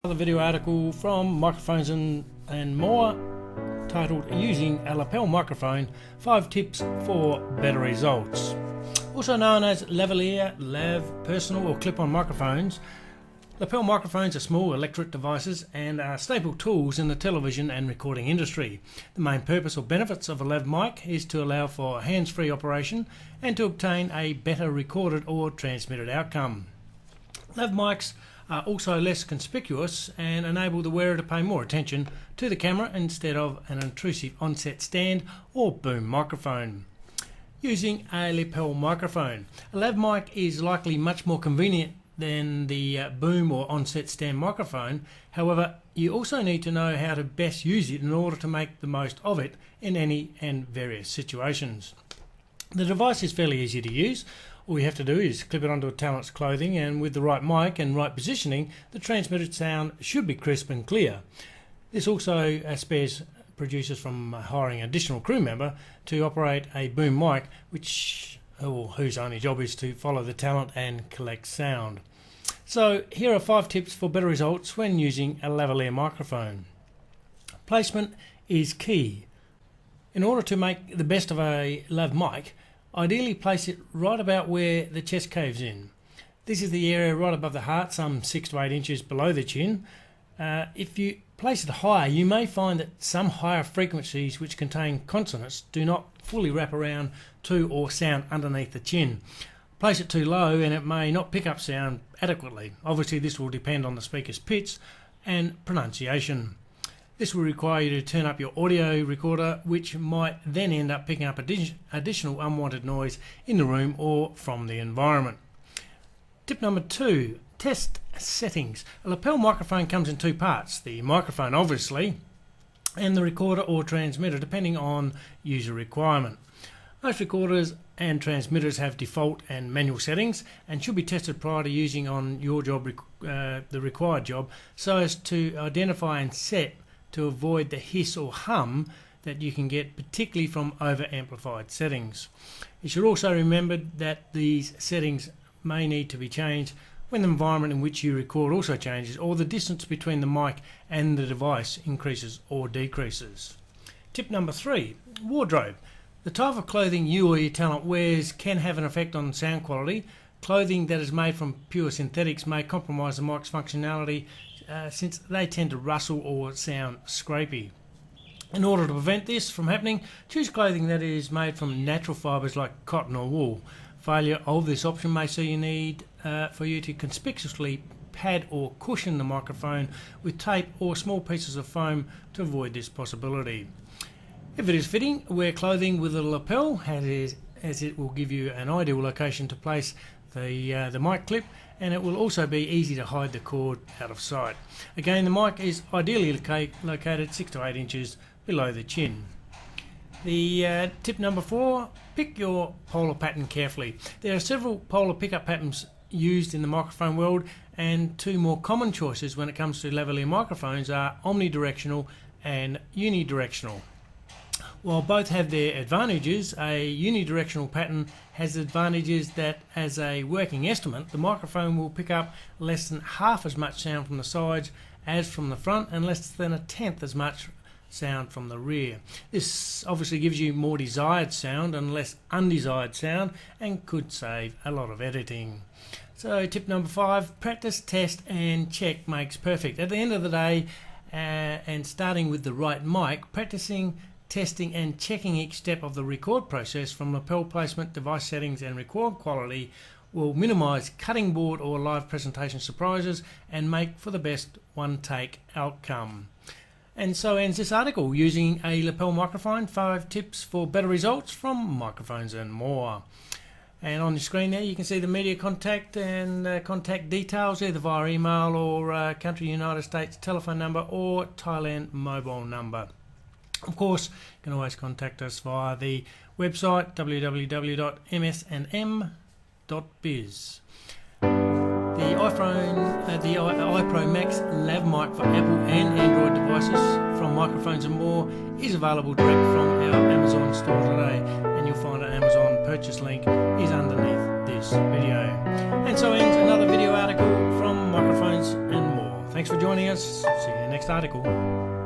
Another video article from Microphones and More, titled Using a Lapel Microphone, 5 Tips for Better Results. Also known as lavalier, personal or clip-on microphones, lapel microphones are small electret devices and are staple tools in the television and recording industry. The main purpose or benefits of a lav mic is to allow for hands-free operation and to obtain a better recorded or transmitted outcome. Lav mics are also less conspicuous and enable the wearer to pay more attention to the camera instead of an intrusive onset stand or boom microphone. Using a lapel microphone. A lav mic is likely much more convenient than the boom or onset stand microphone. However, you also need to know how to best use it in order to make the most of it in any and various situations. The device is fairly easy to use. All you have to do is clip it onto a talent's clothing, and with the right mic and right positioning, the transmitted sound should be crisp and clear. This also spares producers from hiring an additional crew member to operate a boom mic, whose only job is to follow the talent and collect sound. So here are 5 tips for better results when using a lavalier microphone. Placement is key. In order to make the best of a lav mic, ideally place it right about where the chest caves in. This is the area right above the heart, some 6 to 8 inches below the chin. If you place it higher, you may find that some higher frequencies which contain consonants do not fully wrap around to or sound underneath the chin. Place it too low and it may not pick up sound adequately. Obviously this will depend on the speaker's pitch and pronunciation. This will require you to turn up your audio recorder, which might then end up picking up additional unwanted noise in the room or from the environment. Tip number 2, test settings. A lapel microphone comes in 2 parts, the microphone obviously, and the recorder or transmitter depending on user requirement. Most recorders and transmitters have default and manual settings and should be tested prior to using on your job, the required job, so as to identify and set to avoid the hiss or hum that you can get particularly from over-amplified settings. You should also remember that these settings may need to be changed when the environment in which you record also changes, or the distance between the mic and the device increases or decreases. Tip number 3, wardrobe. The type of clothing you or your talent wears can have an effect on sound quality. Clothing that is made from pure synthetics may compromise the mic's functionality since they tend to rustle or sound scrapey. In order to prevent this from happening, choose clothing that is made from natural fibres like cotton or wool. Failure of this option may see you need for you to conspicuously pad or cushion the microphone with tape or small pieces of foam to avoid this possibility. If it is fitting, wear clothing with a lapel, as it will give you an ideal location to place the mic clip, and it will also be easy to hide the cord out of sight. Again, the mic is ideally located 6 to 8 inches below the chin. The tip number 4, pick your polar pattern carefully. There are several polar pickup patterns used in the microphone world, and 2 more common choices when it comes to lavalier microphones are omnidirectional and unidirectional. While both have their advantages, a unidirectional pattern has advantages that, as a working estimate, the microphone will pick up less than half as much sound from the sides as from the front, and less than 1/10 as much sound from the rear. This obviously gives you more desired sound and less undesired sound, and could save a lot of editing. So tip number 5, practice, test and check makes perfect. At the end of the day, and starting with the right mic, practicing, testing and checking each step of the record process from lapel placement, device settings and record quality will minimise cutting board or live presentation surprises and make for the best one-take outcome. And so ends this article, using a lapel microphone, 5 tips for better results from Microphones and More. And on the screen there you can see the media contact and contact details, either via email or country United States telephone number or Thailand mobile number. Of course, you can always contact us via the website www.msnm.biz. The iPro Max Lav Mic for Apple and Android devices from Microphones and More is available direct from our Amazon store today, and you'll find an Amazon purchase link is underneath this video. And so ends another video article from Microphones and More. Thanks for joining us. See you in the next article.